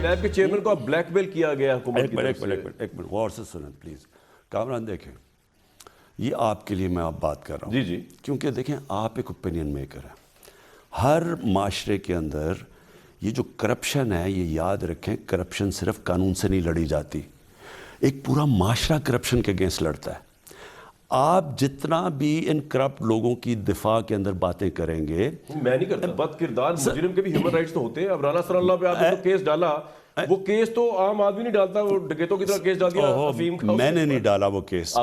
NAB کے chairman کو اب بلیک میل کیا گیا حکومت کی طرف سے. ایک منٹ غور سے سنیں پلیز. کامران دیکھیں, یہ آپ کے لیے میں آپ بات کر رہا ہوں. جی جی. کیونکہ دیکھیں آپ ایک اوپینین میکر ہیں. ہر معاشرے کے اندر یہ جو کرپشن ہے, یہ یاد رکھیں کرپشن صرف قانون سے نہیں لڑی جاتی, ایک پورا معاشرہ کرپشن کے اگینسٹ لڑتا ہے. آپ جتنا بھی ان کرپٹ لوگوں کی دفاع کے اندر باتیں کریں گے, میں نہیں کرتا, بد کردار مجرم کے بھی ہیومن رائٹس تو ہوتے ہیں. اب رانا ثناء اللہ پہ آپ نے جو کیس ڈالا, وہ کیس تو عام آدمی نہیں ڈالتا, وہ ڈکیتوں کی طرح کیس ڈال دیا افیم کا. میں نے نہیں ڈالا وہ کیس.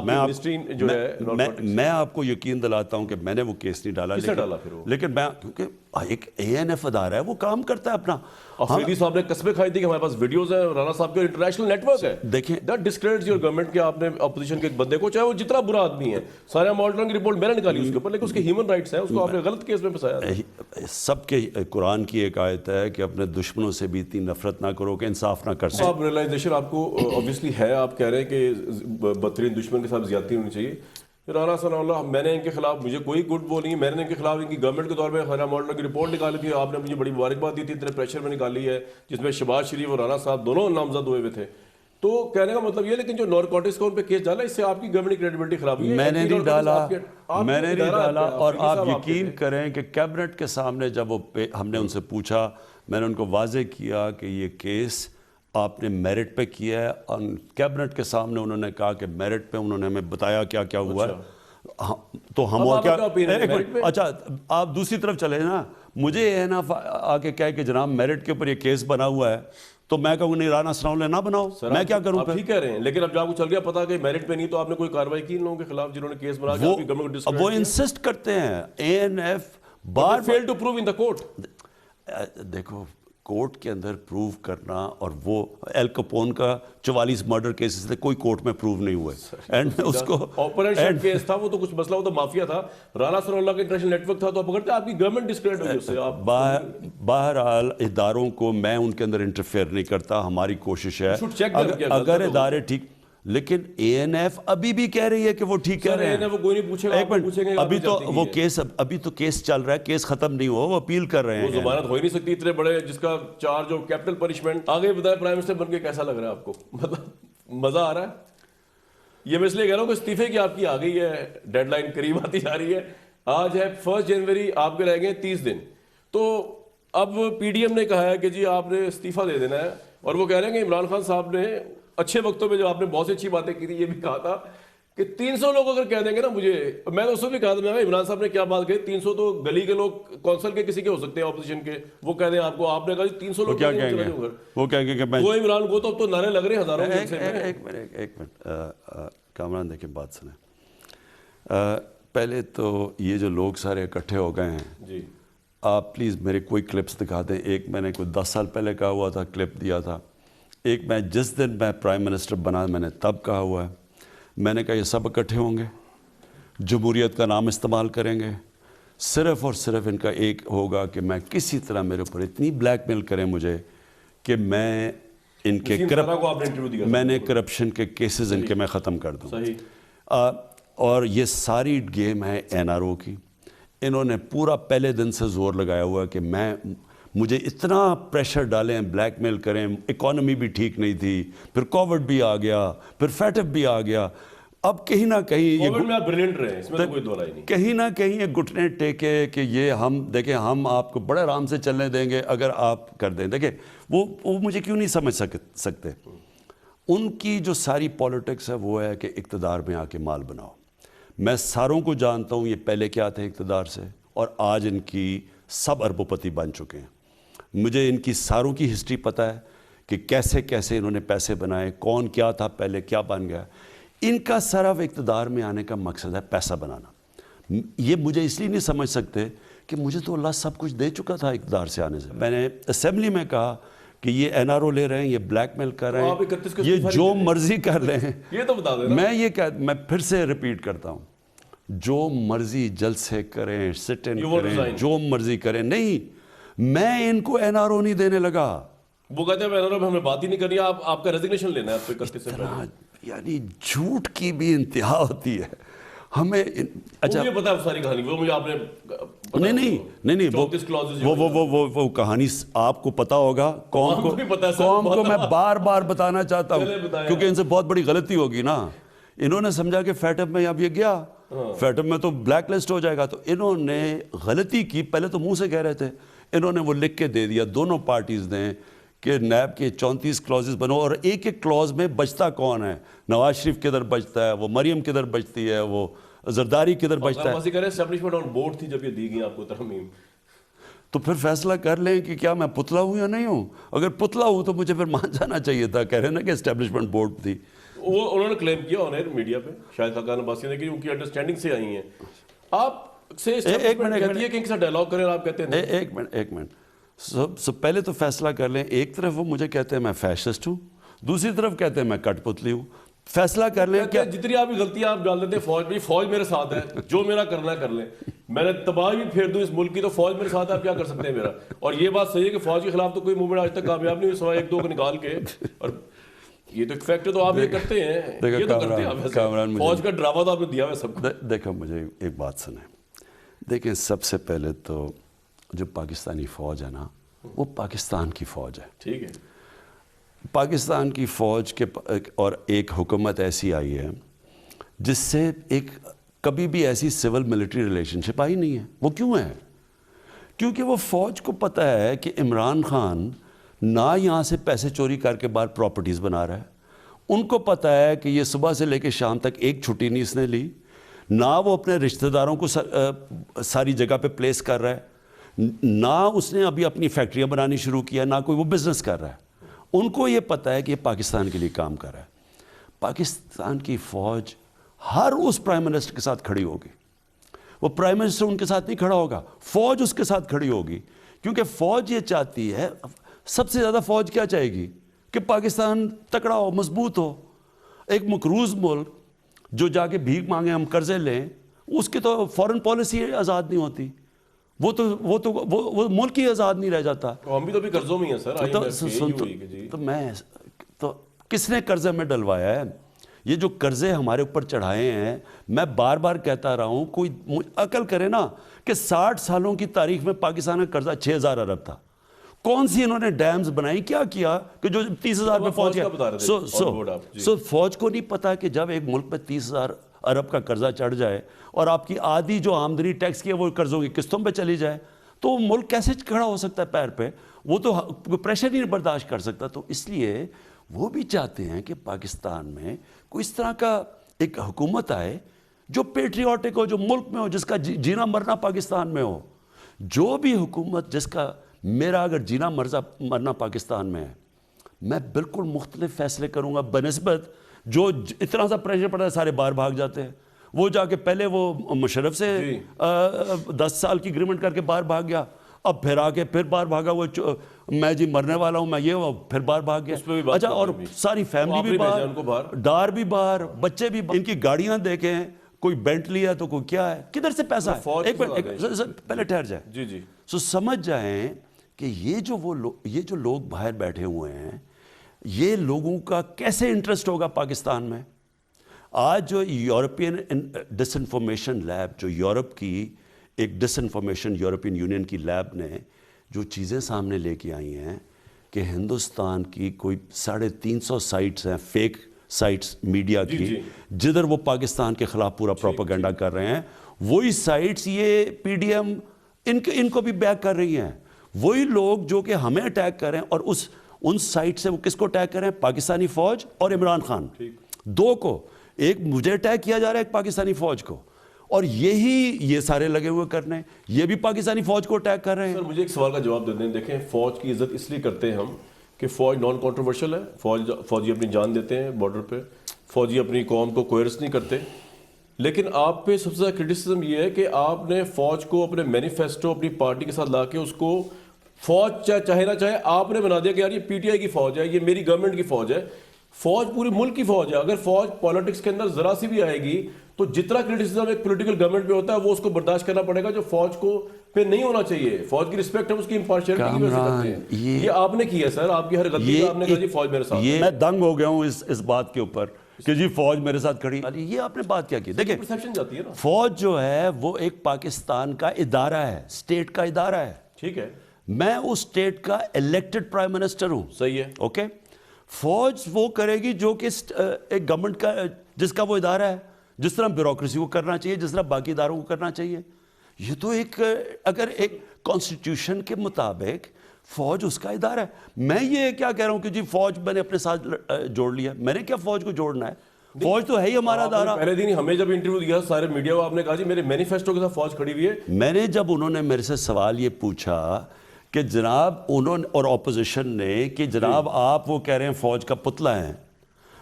میں آپ کو یقین دلاتا ہوں کہ میں نے وہ کیس نہیں ڈالا. کس نے ڈالا پھر وہ؟ لیکن میں کیونکہ ایک اے این ایف ادارہ ہے, وہ کام کرتا ہے اپنا. افریدی صاحب نے قسمیں کھائی تھی کہ ہمارے پاس ویڈیوز ہیں, رانا صاحب کے انٹرنیشنل نیٹ ورک ہے. دیکھیں دیٹ ڈسکریڈٹس یور گورنمنٹ کہ آپ نے اپوزیشن کے ایک بندے کو, چاہے وہ جتنا برا آدمی ہے, سارے مانیٹرنگ کی رپورٹ میں نے نکالی اس کے اوپر, لیکن اس کے ہیومن رائٹس ہیں, اس کو آپ نے غلط کیس میں پھنسایا. سب کے قرآن کی ایک آیت ہے کہ اپنے دشمنوں سے بھی اتنی نفرت نہ کرو کہ انصاف نہ کر سکو. آپ ریلائزیشن آپ کو obviously ہے, آپ کہہ رہے ہیں کہ بدترین دشمن کے ساتھ زیادتی ہونی چاہیے. رانا ثناء اللہ, میں نے ان کے خلاف, مجھے کوئی گڈ وہ نہیں ہے, میں نے ان کے خلاف ان کی گورنمنٹ کے طور پہ خانہ ماڈل کی رپورٹ نکالی تھی, آپ نے مجھے بڑی مبارکباد دی تھی, اتنے پریشر میں نکالی ہے, جس میں شہباز شریف اور رانا صاحب دونوں نامزد ہوئے ہوئے تھے. تو کہنے کا مطلب یہ, لیکن جو نارکوٹکس کا ان پہ کیس ڈالا, اس سے آپ کی گورنمنٹ کی کریڈیبلٹی خراب ہوئی ہے. میں نے نہیں ڈالا, اور آپ یقین کریں کہ کیبنٹ کے سامنے جب وہ ہم نے ان سے پوچھا, میں نے ان کو واضح کیا کہ یہ کیس آپ نے میرٹ پہ کیا ہے, اور کیبنٹ کے سامنے انہوں نے کہا کہ میرٹ پہ انہوں نے ہمیں بتایا کیا کیا ہوا ہے. تو ہم کیا, اچھا آپ دوسری طرف چلے نا, مجھے یہ نا آ کے کہے کہ جناب میرٹ کے اوپر یہ کیس بنا ہوا ہے, تو میں کہوں نہیں رانا ثناء اللہ نہ بناؤ, میں کیا کروں؟ آپ ٹھیک کہہ رہے ہیں, لیکن اب جب آپ کو چل گیا پتا کہ میرٹ پہ نہیں, تو آپ نے کوئی کارروائی کی ان لوگوں کے خلاف جنہوں نے کیس بنا کے اپنی گورنمنٹ کو ڈسکریڈٹ کیا؟ وہ انسسٹ کرتے ہیں, اے این ایف بار fail to prove in the court. دیکھو کورٹ کے اندر پروو کرنا, اور وہ ایل کپون کا 44 مرڈر کیسز تھے, کوئی کورٹ میں پروو نہیں ہوئے. اینڈ اس کو آپریشن کیس تھا, وہ تو کچھ مسئلہ, وہ تو مافیا تھا. رانا ثناء اللہ کا انٹرنیشنل نیٹ ورک تھا, تو آپ پکڑتے آپ کی گورنمنٹ ڈسکریڈٹ ہوئی اس سے. بہرحال اداروں کو میں ان کے اندر انٹرفیئر نہیں کرتا, ہماری کوشش ہے اگر ادارے ٹھیک, لیکن اے این ایف ابھی بھی کہہ رہی ہے کہ وہ ٹھیک کہہ رہے ہیں. ابھی تو وہ کیس, ابھی تو کیس چل رہا ہے, کیس ختم نہیں ہوا, وہ اپیل کر رہے ہیں. وہ ضمانت ہو ہی نہیں سکتی اتنے بڑے, جس کا چارج اور کیپٹل پنشمنٹ. آگے بتائیں پرائم منسٹر بن کے کیسا لگ رہا ہے آپ کو؟ مطلب مزہ آ رہا ہے؟ یہ میں اس لیے کہہ رہا ہوں کہ استعفے کی آپ کی آ گئی ہے, ڈیڈ لائن قریب آتی جا رہی ہے. آج ہے 1 جنوری, آپ کے رہ گئے 30 دن. تو اب پی ڈی ایم نے کہا ہے کہ جی آپ نے استعفیٰ دے دینا ہے, اور وہ کہہ رہے ہیں کہ عمران خان صاحب نے اچھے وقتوں میں جو آپ نے بہت سی اچھی باتیں کی تھی, یہ بھی کہا تھا کہ 300 لوگ اگر کہہ دیں گے نا مجھے, میں نے اس کو بھی کہا تھا, عمران صاحب نے کیا بات کہی, 300 تو گلی کے لوگ, کونسل کے کسی کے ہو سکتے ہیں اپوزیشن کے, وہ کہہ دیں آپ کو, آپ نے کہا 300 لوگ کیا کہیں گے, وہ کہیں گے کہ میں وہ عمران کو تو اب تو نعرے لگ رہے ہیں ہزاروں کے. ایک منٹ کامران دیکھیں بات سنیں. پہلے تو یہ جو لوگ سارے اکٹھے ہو گئے ہیں, جی آپ پلیز میرے کوئی کلپس دکھا دیں. ایک میں نے کوئی 10 سال پہلے کہا ہوا تھا, کلپ دیا تھا. ایک میں جس دن میں پرائم منسٹر بنا, میں نے تب کہا ہوا ہے, میں نے کہا یہ سب اکٹھے ہوں گے, جمہوریت کا نام استعمال کریں گے, صرف اور صرف ان کا ایک ہوگا کہ میں کسی طرح میرے اوپر اتنی بلیک میل کریں مجھے کہ میں ان کے میں نے کرپشن کے کیسز ان کے میں ختم کر دوں. اور یہ ساری گیم ہے این آر او کی. انہوں نے پورا پہلے دن سے زور لگایا ہوا کہ مجھے اتنا پریشر ڈالیں, بلیک میل کریں. اکانومی بھی ٹھیک نہیں تھی, پھر کووڈ بھی آ گیا, پھر فیٹ اپ بھی آ گیا. اب کہیں نہ کہیں کہیں نہ کہیں یہ گھٹنے ٹیکے کہ یہ ہم دیکھیں, ہم آپ کو بڑے آرام سے چلنے دیں گے اگر آپ کر دیں. دیکھیں وہ مجھے کیوں نہیں سمجھ سکتے. ان کی جو ساری پالیٹکس ہے وہ ہے کہ اقتدار میں آ کے مال بناؤ. میں ساروں کو جانتا ہوں یہ پہلے کیا تھے اقتدار سے, اور آج ان کی سب اربوں پتی بن چکے ہیں. مجھے ان کی ساروں کی ہسٹری پتہ ہے کہ کیسے کیسے انہوں نے پیسے بنائے, کون کیا تھا پہلے, کیا بن گیا. ان کا صرف اقتدار میں آنے کا مقصد ہے پیسہ بنانا. یہ مجھے اس لیے نہیں سمجھ سکتے کہ مجھے تو اللہ سب کچھ دے چکا تھا اقتدار سے آنے سے. میں نے اسمبلی میں کہا کہ یہ این آر او لے رہے ہیں, یہ بلیک میل کر رہے ہیں, یہ جو مرضی کر رہے ہیں. یہ تو بتا دیں, میں پھر سے ریپیٹ کرتا ہوں, جو مرضی جلسے کریں, سٹ ان کریں, جو مرضی کریں. نہیں, میں ان کو این آر او نہیں دینے لگا. وہ کہتے ہیں این آر او میں ہمیں بات ہی نہیں کرنی, آپ کا ریزگنیشن لینا ہے. یعنی جھوٹ کی بھی انتہا ہوتی ہے. ہمیں اچھا مجھے پتا ہے ساری کہانی, وہ مجھے آپ نے نہیں 34 clauses وہ کہانی آپ کو پتا ہوگا, قوم کو میں بار بار بتانا چاہتا ہوں کیونکہ ان سے بہت بڑی غلطی ہوگی نا. انہوں نے سمجھا کہ فیٹم میں اب یہ گیا, فیٹم میں تو بلیک لسٹ ہو جائے گا, تو انہوں نے غلطی کی. پہلے تو منہ سے کہہ رہے تھے, انہوں نے وہ لکھ کے دے دیا دونوں پارٹیز نے کہ نیب کے 34 کلوزز بنو, اور ایک ایک کلوز میں بچتا کون ہے, نواز شریف کدھر بچتا ہے, وہ مریم کدھر بچتی ہے, وہ زرداری کدھر بچتا ہے. اسٹیبلشمنٹ آن بورڈ تھی جب یہ دی گئی آپ کو ترمیم, تو پھر فیصلہ کر لیں کہ کیا میں پتلا ہوں یا نہیں ہوں. اگر پتلا ہوں تو مجھے پھر مان جانا چاہیے تھا. کہہ رہے نا کہ اسٹیبلشمنٹ بورڈ تھی. وہ انہوں نے کلیم کیا آن ایئر میڈیا پہ, شاید خاقان عباسی نے, کہ ان کی انڈرسٹینڈنگ سے آئی ہیں. آپ سے ایک منٹ کہتی ہے کہ ان کے ساتھ ڈائلاگ کریں, آپ کہتے ہیں ایک منٹ سب پہلے تو فیصلہ کر لیں. ایک طرف وہ مجھے کہتے ہیں میں فیشسٹ ہوں, دوسری طرف کہتے ہیں میں کٹ پتلی ہوں. فیصلہ کر لیں کیا جتنی آپ کی غلطیاں آپ ڈال دیتے ہیں فوج میں, فوج میرے ساتھ ہے, جو میرا کرنا ہے کر لیں, میں نے تباہی بھی پھیر دوں اس ملک کی, تو فوج میرے ساتھ ہے, آپ کیا کر سکتے ہیں میرا. اور یہ بات صحیح ہے کہ فوج کے خلاف تو کوئی موومنٹ آج تک کامیاب نہیں ہوئی سوائے ایک دو کو نکال کے. اور یہ تو ایک فیکٹر تو آپ یہ کرتے ہیں, یہ تو کرتے ہیں آپ, فوج کا ڈرامہ تو آپ نے دیا ہے سب کو. دیکھو مجھے ایک بات سنیں. دیکھیں سب سے پہلے تو جو پاکستانی فوج ہے نا, وہ پاکستان کی فوج ہے. ٹھیک ہے, پاکستان کی فوج کے اور ایک حکومت ایسی آئی ہے جس سے ایک کبھی بھی ایسی سول ملٹری ریلیشن شپ آئی نہیں ہے. وہ کیوں ہے؟ کیونکہ وہ فوج کو پتہ ہے کہ عمران خان نہ یہاں سے پیسے چوری کر کے باہر پراپرٹیز بنا رہا ہے. ان کو پتہ ہے کہ یہ صبح سے لے کے شام تک ایک چھٹی نہیں اس نے لی, نہ وہ اپنے رشتہ داروں کو ساری جگہ پہ پلیس کر رہا ہے, نہ اس نے ابھی اپنی فیکٹریاں بنانی شروع کیا, نہ کوئی وہ بزنس کر رہا ہے. ان کو یہ پتہ ہے کہ یہ پاکستان کے لیے کام کر رہا ہے. پاکستان کی فوج ہر اس پرائم منسٹر کے ساتھ کھڑی ہوگی. وہ پرائم منسٹر ان کے ساتھ نہیں کھڑا ہوگا, فوج اس کے ساتھ کھڑی ہوگی. کیونکہ فوج یہ چاہتی ہے, سب سے زیادہ فوج کیا چاہے گی کہ پاکستان تکڑا ہو, مضبوط ہو. ایک مقروض ملک جو جا کے بھیک مانگے ہم قرضے لیں, اس کی تو فورن پالیسی آزاد نہیں ہوتی. وہ ملک ہی آزاد نہیں رہ جاتا. ہم بھی تو بھی قرضوں میں ہیں سر. تو کس نے قرضے میں ڈلوایا ہے؟ یہ جو قرضے ہمارے اوپر چڑھائے ہیں, میں بار بار کہتا رہا ہوں, کوئی عقل کرے نا کہ 60 سالوں کی تاریخ میں پاکستان کا قرضہ 6000 ارب تھا. کون سی انہوں نے ڈیمز بنائی, کیا کیا کہ جو 30,000 میں فوج کیا. فوج کو نہیں پتا کہ جب ایک ملک میں 30,000 ارب کا قرضہ چڑھ جائے اور آپ کی آدھی جو آمدنی ٹیکس کی ہے وہ قرضوں کی قسطوں پہ چلی جائے, تو وہ ملک کیسے کھڑا ہو سکتا ہے پیر پہ؟ وہ تو پریشر نہیں برداشت کر سکتا. تو اس لیے وہ بھی چاہتے ہیں کہ پاکستان میں کوئی اس طرح کا ایک حکومت آئے جو پیٹریوٹک ہو, جو ملک میں ہو, جس کا جینا مرنا پاکستان میں ہو. جو بھی حکومت جس کا میرا اگر جینا مرنا پاکستان میں ہے, میں بالکل مختلف فیصلے کروں گا بنسبت جو اتنا سا پریشر پڑتا ہے سارے باہر بھاگ جاتے ہیں. وہ جا کے پہلے وہ مشرف سے 10 سال کی اگریمنٹ کر کے باہر بھاگ گیا, اب پھر آ کے پھر باہر بھاگا, وہ میں جی مرنے والا ہوں, میں یہ ہوں, پھر باہر بھاگ گیا. اچھا, اور ساری فیملی بھی باہر, ڈار بھی باہر, بچے بھی, ان کی گاڑیاں دیکھیں, کوئی بینٹلی ہے تو کوئی کیا ہے, کدھر سے پیسہ ہے؟ ایک منٹ پہلے ٹھہر جائیں. جی سو سمجھ جائیں کہ یہ جو لوگ باہر بیٹھے ہوئے ہیں, یہ لوگوں کا کیسے انٹرسٹ ہوگا پاکستان میں. آج جو یورپین ڈس انفارمیشن لیب, جو یورپ کی ایک ڈس انفارمیشن یورپین یونین کی لیب نے جو چیزیں سامنے لے کے آئی ہیں کہ ہندوستان کی کوئی 350 سائٹس ہیں, فیک سائٹس میڈیا کی, جدھر وہ پاکستان کے خلاف پورا پروپیگنڈا کر رہے ہیں. وہی سائٹس یہ پی ڈی ایم ان کو بھی بیک کر رہی ہیں. وہی لوگ جو کہ ہمیں اٹیک کر رہے ہیں, اور ان سائٹ سے وہ کس کو اٹیک کر رہے ہیں؟ پاکستانی فوج اور عمران خان, دو کو. ایک مجھے اٹیک کیا جا رہا ہے, ایک پاکستانی فوج کو, اور یہ سارے لگے ہوئے کرنے, یہ بھی پاکستانی فوج کو اٹیک کر رہے ہیں. سر مجھے ایک سوال کا جواب دے دیں. دیکھیں, فوج کی عزت اس لیے کرتے ہیں ہم کہ فوج نان کنٹروورشل ہے, فوجی اپنی جان دیتے ہیں بارڈر پہ, فوجی اپنی قوم کو کوئرس نہیں کرتے. لیکن آپ پہ سب سے زیادہ کرٹیسزم یہ ہے کہ آپ نے فوج کو اپنے مینیفیسٹو اپنی پارٹی کے ساتھ لا کے اس کو فوج چاہے نہ چاہے آپ نے بنا دیا کہ یار یہ پی ٹی آئی کی فوج ہے, یہ میری گورنمنٹ کی فوج ہے. فوج پوری ملک کی فوج ہے. اگر فوج پالیٹکس کے اندر ذرا سی بھی آئے گی تو جتنا کرٹیسزم ایک پولیٹیکل گورنمنٹ پہ ہوتا ہے وہ اس کو برداشت کرنا پڑے گا, جو فوج کو پہ نہیں ہونا چاہیے. فوج کی رسپیکٹ ہم اس کی امپارشیلٹی کی وجہ سے کرتے ہیں. یہ آپ نے کیا سر, آپ کی ہر غلطی پہ آپ نے کہا جی فوج میرے ساتھ. میں دنگ ہو گیا ہوں اس بات کے اوپر کہ جی فوج میرے ساتھ کھڑی. یہ آپ نے بات کیا کی؟ دیکھیں پرسیپشن جاتی ہے نا. فوج جو ہے وہ ایک پاکستان کا ادارہ ہے, اسٹیٹ کا ادارہ ہے. ٹھیک ہے, میں اس اسٹیٹ کا الیکٹڈ پرائم منسٹر ہوں. صحیح ہے. اوکے, فوج وہ کرے گی جو کہ ایک گورنمنٹ کا جس کا وہ ادارہ ہے, جس طرح بیوروکریسی کو کرنا چاہیے, جس طرح باقی اداروں کو کرنا چاہیے. یہ تو ایک اگر ایک کانسٹیٹیوشن کے مطابق فوج اس کا ادارہ ہے. میں یہ کیا کہہ رہا ہوں کہ جی فوج میں نے اپنے ساتھ جوڑ لیا, میں نے کیا فوج کو جوڑنا ہے؟ فوج تو ہے ہی ہمارا ادارہ. پہلے دن ہمیں جب انٹرویو دیا سارے میڈیا کو, آپ نے کہا جی میرے مینیفیسٹو کے ساتھ فوج کھڑی ہوئی ہے. میں نے جب انہوں نے میرے سے سوال یہ پوچھا کہ جناب انہوں نے اور اپوزیشن نے کہ جناب آپ وہ کہہ رہے ہیں فوج کا پتلا ہیں,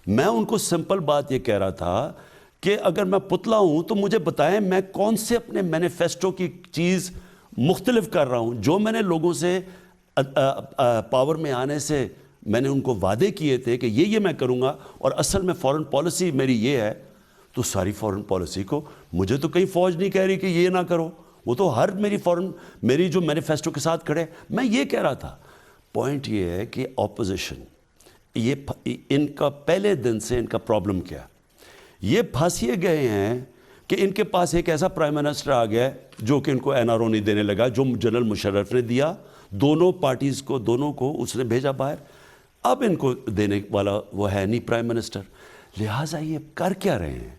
میں ان کو سمپل بات یہ کہہ رہا تھا کہ اگر میں پتلا ہوں تو مجھے بتائیں میں کون سے اپنے مینیفیسٹو کی چیز مختلف کر رہا ہوں. جو میں نے لوگوں سے پاور میں آنے سے میں نے ان کو وعدے کیے تھے کہ یہ میں کروں گا, اور اصل میں فورن پالیسی میری یہ ہے, تو ساری فورن پالیسی کو مجھے تو کہیں فوج نہیں کہہ رہی کہ یہ نہ کرو, وہ تو ہر میری جو مینیفیسٹو کے ساتھ کھڑے. میں یہ کہہ رہا تھا پوائنٹ یہ ہے کہ اپوزیشن یہ ان کا پہلے دن سے ان کا پرابلم کیا, یہ پھنسیے گئے ہیں کہ ان کے پاس ایک ایسا پرائم منسٹر آ گیا جو کہ ان کو این آر او نہیں دینے لگا, جو جنرل مشرف نے دیا دونوں پارٹیز کو, دونوں کو اس نے بھیجا باہر. اب ان کو دینے والا وہ ہے نہیں پرائم منسٹر, لہٰذا یہ کر کیا رہے ہیں؟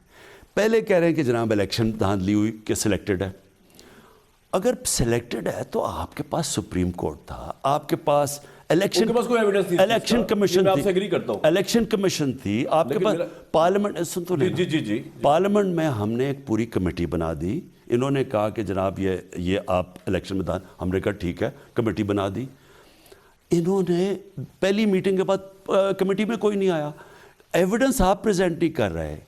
پہلے کہہ رہے ہیں کہ جناب الیکشن دھاندلی ہوئی کہ سلیکٹڈ ہے. اگر سلیکٹڈ ہے تو آپ کے پاس سپریم کورٹ تھا, آپ کے پاس الیکشن کمیشن تھی, آپ کے پاس پارلیمنٹ. سن تو لیں, جی پارلیمنٹ میں ہم نے ایک پوری کمیٹی بنا دی. انہوں نے کہا کہ جناب یہ آپ الیکشن میں ہم نے کہا ٹھیک ہے, کمیٹی بنا دی. انہوں نے پہلی میٹنگ کے بعد کمیٹی میں کوئی نہیں آیا, ایویڈنس آپ پریزنٹ نہیں کر رہے.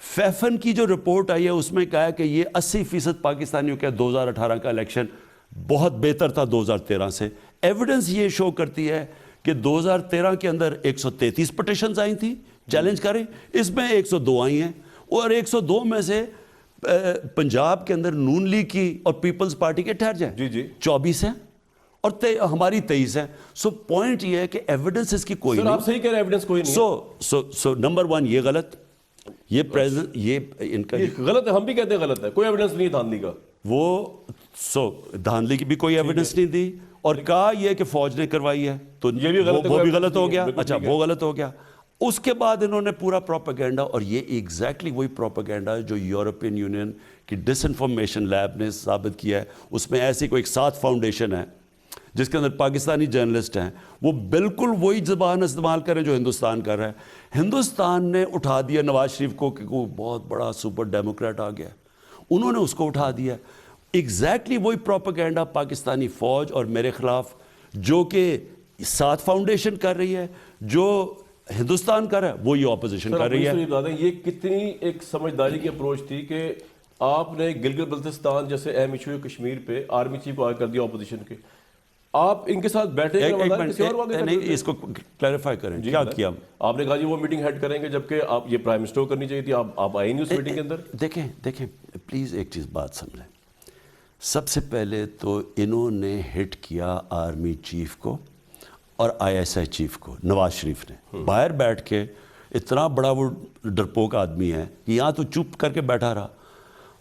فیفن کی جو رپورٹ آئی ہے اس میں کہا ہے کہ یہ 80% پاکستانیوں کا 2018 کا الیکشن بہت بہتر تھا 2013 سے. ایویڈنس یہ شو کرتی ہے کہ 2013 کے اندر 133 پٹیشنز آئی تھیں چیلنج کریں, اس میں 102 آئی ہیں, اور 102 میں سے پنجاب کے اندر نون لیگ کی اور پیپلز پارٹی کے ٹھہر جائیں 24 ہیں اور ہماری 23 ہیں. سو پوائنٹ یہ ہے کہ ایویڈنس اس کی کوئی نہیں. آپ صحیح کہہ رہے ہیں, ایویڈنس کوئی نہیں. سو نمبر 1 یہ غلط, یہ پریزنٹ یہ ان کا غلط ہے, ہم بھی کہتے ہیں غلط ہے, کوئی ایویڈنس نہیں دھاندلی کا. وہ دھاندلی کی بھی کوئی ایویڈنس نہیں دی, اور کہا یہ کہ فوج نے کروائی ہے, تو وہ بھی غلط ہو گیا. اچھا وہ غلط ہو گیا. اس کے بعد انہوں نے پورا پروپیگنڈا, اور یہ ایگزیکٹلی وہی پروپیگنڈا جو یورپین یونین کی ڈس انفارمیشن لیب نے ثابت کیا ہے. اس میں ایسی کوئی ایک 7 فاؤنڈیشن ہے جس کے اندر پاکستانی جرنلسٹ ہیں, وہ بالکل وہی زبان استعمال کریں جو ہندوستان کر رہا ہے. ہندوستان نے اٹھا دیا نواز شریف کو کہ وہ بہت بڑا سپر ڈیموکریٹ آ گیا, انہوں نے اس کو اٹھا دیا. ایگزیکٹلی وہی پروپیگنڈا پاکستانی فوج اور میرے خلاف جو کہ 7 فاؤنڈیشن کر رہی ہے, جو ہندوستان کر رہا ہے, وہ یہ اپوزیشن کر رہی ہے. یہ کتنی ایک سمجھداری کی اپروچ تھی کہ آپ نے گلگت بلتستان جیسے اہم ایشو کشمیر پہ آرمی چیف کو آگے کر دیا اپوزیشن کے, آپ ان کے ساتھ بیٹھے نہیں, اس کو کلیریفائی کریں کیا کیا آپ نے کہا جی وہ میٹنگ ہیڈ کریں گے, جبکہ آپ یہ پرائم منسٹر کو کرنی چاہیے تھی, آپ آئے نہیں اس میٹنگ کے اندر. دیکھیں پلیز ایک چیز بات سمجھیں. سب سے پہلے تو انہوں نے ہٹ کیا آرمی چیف کو اور ISI چیف کو. نواز شریف نے باہر بیٹھ کے, اتنا بڑا وہ ڈرپوک آدمی ہے کہ یہاں تو چپ کر کے بیٹھا رہا,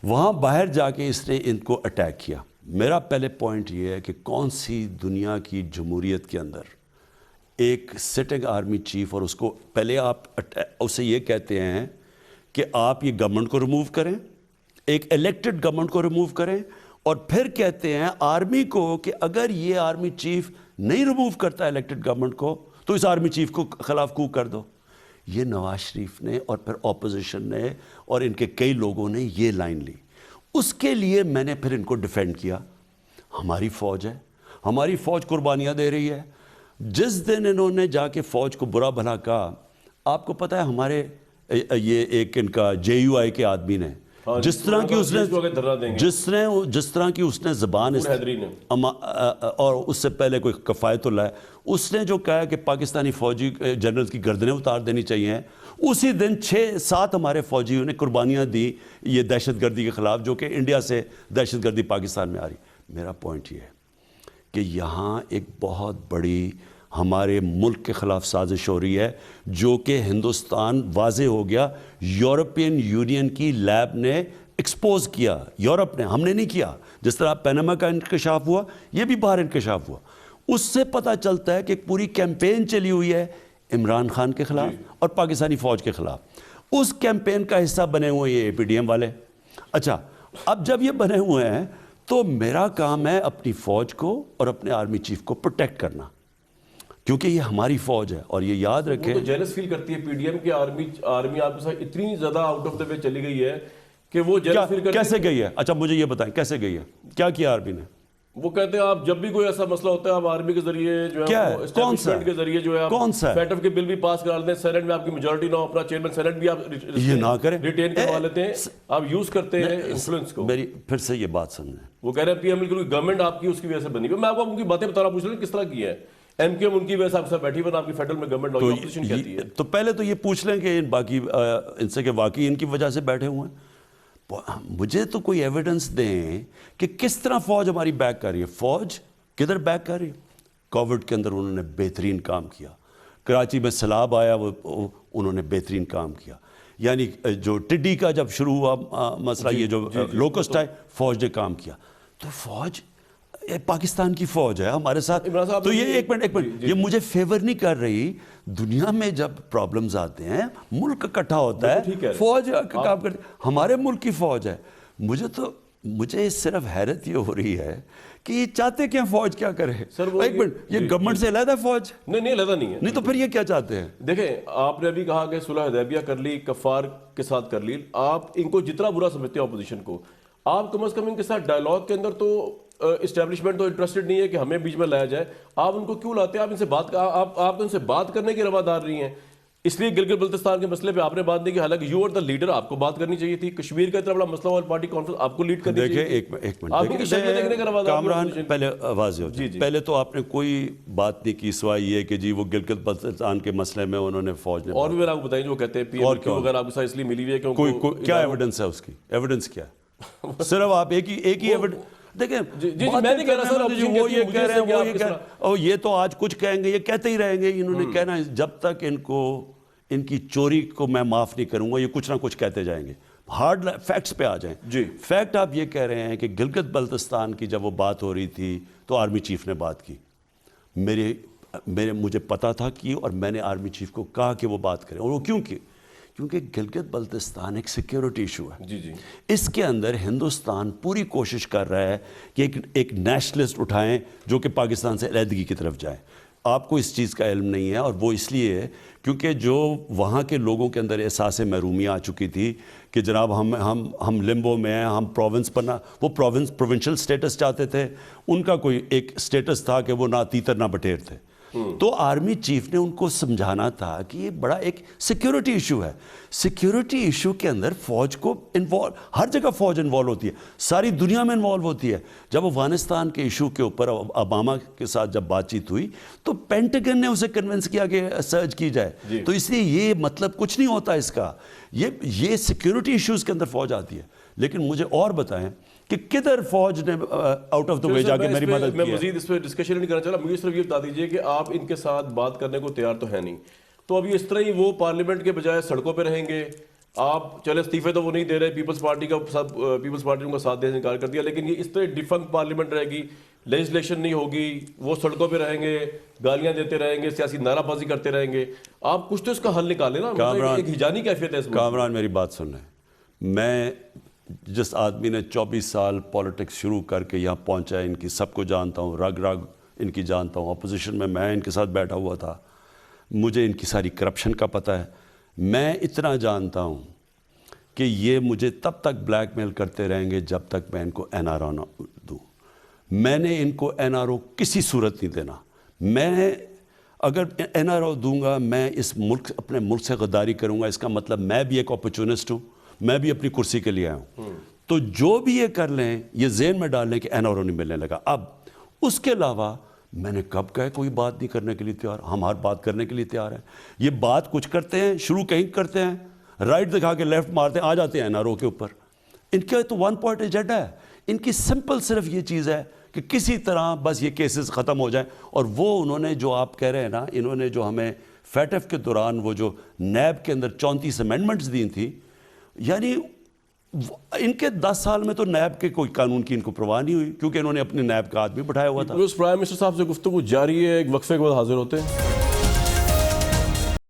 وہاں باہر جا کے اس نے ان کو اٹیک کیا. میرا پہلے پوائنٹ یہ ہے کہ کون سی دنیا کی جمہوریت کے اندر ایک سٹنگ آرمی چیف, اور اس کو پہلے آپ اسے یہ کہتے ہیں کہ آپ یہ گورنمنٹ کو ریموو کریں, ایک الیکٹڈ گورنمنٹ کو ریموو کریں, اور پھر کہتے ہیں آرمی کو کہ اگر یہ آرمی چیف نہیں ریموو کرتا الیکٹڈ گورنمنٹ کو تو اس آرمی چیف کو خلاف کو کر دو. یہ نواز شریف نے اور پھر اپوزیشن نے اور ان کے کئی لوگوں نے یہ لائن لی. اس کے لیے میں نے پھر ان کو ڈیفینڈ کیا. ہماری فوج ہے, ہماری فوج قربانیاں دے رہی ہے. جس دن انہوں نے جا کے فوج کو برا بھلا کہا, آپ کو پتہ ہے ہمارے یہ ایک ان کا JUI کے آدمی نے جس طرح کی اس نے زبان اور اس سے پہلے کوئی کفایت اللہ ہے, اس نے جو کہا کہ پاکستانی فوجی جنرل کی گردنیں اتار دینی چاہیے, اسی دن 6-7 ہمارے فوجیوں نے قربانیاں دی یہ دہشت گردی کے خلاف, جو کہ انڈیا سے دہشت گردی پاکستان میں آ رہی. میرا پوائنٹ یہ ہے کہ یہاں ایک بہت بڑی ہمارے ملک کے خلاف سازش ہو رہی ہے، جو کہ ہندوستان واضح ہو گیا، یورپین یونین کی لیب نے ایکسپوز کیا، یورپ نے، ہم نے نہیں کیا. جس طرح پیناما کا انکشاف ہوا، یہ بھی باہر انکشاف ہوا. اس سے پتہ چلتا ہے کہ ایک پوری کیمپین چلی ہوئی ہے عمران خان کے خلاف اور پاکستانی فوج کے خلاف. اس کیمپین کا حصہ بنے ہوئے یہ اے پی ڈی ایم والے. اچھا، اب جب یہ بنے ہوئے ہیں تو میرا کام ہے اپنی فوج کو اور اپنے آرمی چیف کو پروٹیکٹ کرنا، کیونکہ یہ ہماری فوج ہے. اور یہ یاد رکھیں، وہ تو جیلس فیل کرتی ہے پی ڈی ایم کی آرمی آپ کے ساتھ اتنی زیادہ آؤٹ آف دا وے چلی گئی ہے کہ وہ جیلس فیل کرتی ہے. کیسے گئی ہے؟ اچھا مجھے یہ بتائیں کیسے گئی ہے، کیا کیا آرمی نے؟ وہ کہتے ہیں آپ جب بھی کوئی ایسا مسئلہ ہوتا ہے آپ آرمی کے ذریعے جو ہے کیا ہے؟ اسٹیبلشمنٹ کے ذریعے جو ہے آپ کون سا ہے؟ فیٹ آف کے بل بھی پاس کرا لیتے ہیں، سینٹ میں آپ کی میجورٹی نہ ہو، اپنا چیئرمین سینٹ بھی آپ یہ نہ کریں، ریٹین کروا لیتے ہیں، آپ یوز کرتے ہیں انفلوئنس کو. میری پھر سے یہ بات سمجھیں، وہ کہہ رہے ہیں پی ایم کی گورنمنٹ آپ کی اس کی وجہ سے بنی ہوئی. میں آپ کو ان کی باتیں بتا رہا ہوں، پوچھ رہا ہوں کس طرح کی ہے. ایم کیو ایم ان کی وجہ سے آپ کے ساتھ بیٹھی ہوئی، آپ کی فیڈرل میں گورنمنٹ اپوزیشن کہتی ہے. تو پہلے تو یہ پوچھ لیں کہ ان سے کہ واقعی ان کی وجہ سے بیٹھے ہوئے ہیں. مجھے تو کوئی ایویڈنس دیں کہ کس طرح فوج ہماری بیک کر رہی ہے. فوج کدھر بیک کر رہی ہے؟ کووڈ کے اندر انہوں نے بہترین کام کیا، کراچی میں سیلاب آیا وہ انہوں نے بہترین کام کیا. یعنی جو ٹڈی کا جب شروع ہوا مسئلہ، یہ جو لوکسٹ آئے، فوج نے کام کیا. تو فوج پاکستان کی فوج ہے ہمارے ساتھ. تو یہ ایک منٹ یہ مجھے فیور نہیں کر رہی. دنیا میں جب پرابلمز آتے ہیں ملک اکٹھا ہوتا ہے، فوج کام کرتی. ہمارے ملک کی فوج ہے. مجھے صرف حیرت یہ ہو رہی ہے کہ یہ چاہتے کیا فوج کیا کرے. ایک منٹ، یہ گورنمنٹ سے علیحدہ فوج؟ نہیں علیحدہ نہیں ہے. نہیں تو پھر یہ کیا چاہتے ہیں؟ دیکھیں آپ نے ابھی کہا کہ صلح حدیبیہ کر لی، کفار کے ساتھ کر لی. آپ ان کو جتنا برا سمجھتے ہیں اپوزیشن کو، آپ کم از کم ان کے ساتھ ڈائلاگ کے اندر تو اسٹیبلشمنٹ تو انٹرسٹڈ نہیں ہے کہ ہمیں بیچ میں لایا جائے. آپ ان کو کیوں لاتے ہیں؟ آپ ان سے آپ ان سے بات کرنے کی روادار نہیں ہیں. اس لیے گلگت بلتستان کے مسئلے پہ آپ نے بات نہیں کی، حالانکہ یو آر دا لیڈر، آپ کو بات کرنی چاہیے تھی. کشمیر کا اتنا بڑا مسئلہ ہوا، پارٹی کانفرنس آپ کو لیڈ کرنی چاہیے. دیکھیں ایک منٹ کامران، پہلے واضح ہو جائے. پہلے تو آپ نے کوئی بات نہیں کی سوائے یہ کہ جی وہ گلگت بلتستان کے مسئلے میں انہوں نے فوج نے. اور بھی میں آپ کو بتائیں جو کہتے ہیں پی ایم کیو وغیرہ آپ کے ساتھ اس لیے ملی ہوئی ہے کہ کیا ایویڈنس ہے اس کی؟ ایویڈنس کیا ہے؟ صرف آپ ایک ہی ایویڈنس دیکھیں. میں نہیں کہہ رہا سر، وہ یہ کہہ رہے ہیں، وہ یہ کہہ رہے ہیں، اور یہ تو آج کچھ کہیں گے، یہ کہتے ہی رہیں گے. انہوں نے کہنا ہے جب تک ان کی چوری کو میں معاف نہیں کروں گا، یہ کچھ نہ کچھ کہتے جائیں گے. ہارڈ فیکٹس پہ آ جائیں. جی فیکٹ آپ یہ کہہ رہے ہیں کہ گلگت بلتستان کی جب وہ بات ہو رہی تھی تو آرمی چیف نے بات کی. مجھے پتا تھا کہ، اور میں نے آرمی چیف کو کہا کہ وہ بات کریں. اور وہ کیوں کی؟ کیونکہ گلگت بلتستان ایک سیکیورٹی ایشو ہے. جی اس کے اندر ہندوستان پوری کوشش کر رہا ہے کہ ایک نیشنلسٹ اٹھائیں جو کہ پاکستان سے علیحدگی کی طرف جائیں. آپ کو اس چیز کا علم نہیں ہے، اور وہ اس لیے ہے کیونکہ جو وہاں کے لوگوں کے اندر احساس محرومی آ چکی تھی کہ جناب ہم لمبو میں ہیں، ہم پروونس پر نہ، وہ پروونشل سٹیٹس چاہتے تھے. ان کا کوئی ایک سٹیٹس تھا کہ وہ نہ تیتر نہ بٹیر تھے. تو آرمی چیف نے ان کو سمجھانا تھا کہ یہ بڑا ایک سیکیورٹی ایشو ہے. سیکیورٹی ایشو کے اندر فوج کو انوالو، ہر جگہ فوج انوالو ہوتی ہے، ساری دنیا میں انوالو ہوتی ہے. جب افغانستان کے ایشو کے اوپر اوباما کے ساتھ جب بات چیت ہوئی تو پینٹاگن نے اسے کنونس کیا کہ سرچ کی جائے. تو اس لیے یہ مطلب کچھ نہیں ہوتا اس کا. یہ سیکیورٹی ایشوز کے اندر فوج آتی ہے. لیکن مجھے اور بتائیں کہ کدھر فوج نے آؤٹ آف دا وے جا کے میری مدد کی ہے. میں مزید اس پہ ڈسکشن نہیں کرنا چاہ رہا. مجھے صرف یہ بتا دیجیے کہ آپ ان کے ساتھ بات کرنے کو تیار تو ہے نہیں، تو اب اس طرح ہی وہ پارلیمنٹ کے بجائے سڑکوں پہ رہیں گے. آپ چلے استعفے تو وہ نہیں دے رہے، پیپلز پارٹی نے ان کا ساتھ دینے سے انکار کر دیا، لیکن یہ اس طرح ڈیفنکٹ پارلیمنٹ رہے گی، لیجسلیشن نہیں ہوگی، وہ سڑکوں پہ رہیں گے، گالیاں دیتے رہیں گے، سیاسی نعرہ بازی کرتے رہیں گے. آپ کچھ تو اس کا حل نکالیں نا. ایک ہجانی کیفیت ہے اس میں. کامران میری بات سن لیں. میں جس آدمی نے 24 سال پولیٹکس شروع کر کے یہاں پہنچا ہے، ان کی سب کو جانتا ہوں، رگ رگ ان کی جانتا ہوں. اپوزیشن میں ان کے ساتھ بیٹھا ہوا تھا، مجھے ان کی ساری کرپشن کا پتہ ہے. میں اتنا جانتا ہوں کہ یہ مجھے تب تک بلیک میل کرتے رہیں گے جب تک میں ان کو این آر او نہ دوں. میں نے ان کو این آر او کسی صورت نہیں دینا. میں اگر این آر او دوں گا، میں اپنے ملک سے غداری کروں گا. اس کا مطلب میں بھی ایک اپرچونسٹ ہوں، میں بھی اپنی کرسی کے لیے آیا ہوں. تو جو بھی یہ کر لیں، یہ ذہن میں ڈال لیں کہ این آر او نہیں ملنے لگا. اب اس کے علاوہ میں نے کب کہا کوئی بات نہیں کرنے کے لیے تیار. ہم ہر بات کرنے کے لیے تیار ہیں. یہ بات کچھ کرتے ہیں، شروع کہیں کرتے ہیں، رائٹ دکھا کے لیفٹ مارتے ہیں، آ جاتے ہیں این آر او کے اوپر. ان کا تو ون پوائنٹ ایجنڈا ہے. ان کی سمپل صرف یہ چیز ہے کہ کسی طرح بس یہ کیسز ختم ہو جائیں. اور وہ انہوں نے جو آپ کہہ رہے ہیں نا, انہوں نے جو ہمیں فیٹف کے دوران وہ جو نیب کے اندر 34 امینڈمنٹس دی تھی, یعنی ان کے 10 سال میں تو نیب کے کوئی قانون کی ان کو پرواہ نہیں ہوئی, کیونکہ انہوں نے اپنے نیب کا آدمی بٹھایا ہوا تھا. پرائم منسٹر صاحب سے گفتگو جاری ہے, ایک وقفے کے بعد حاضر ہوتے ہیں.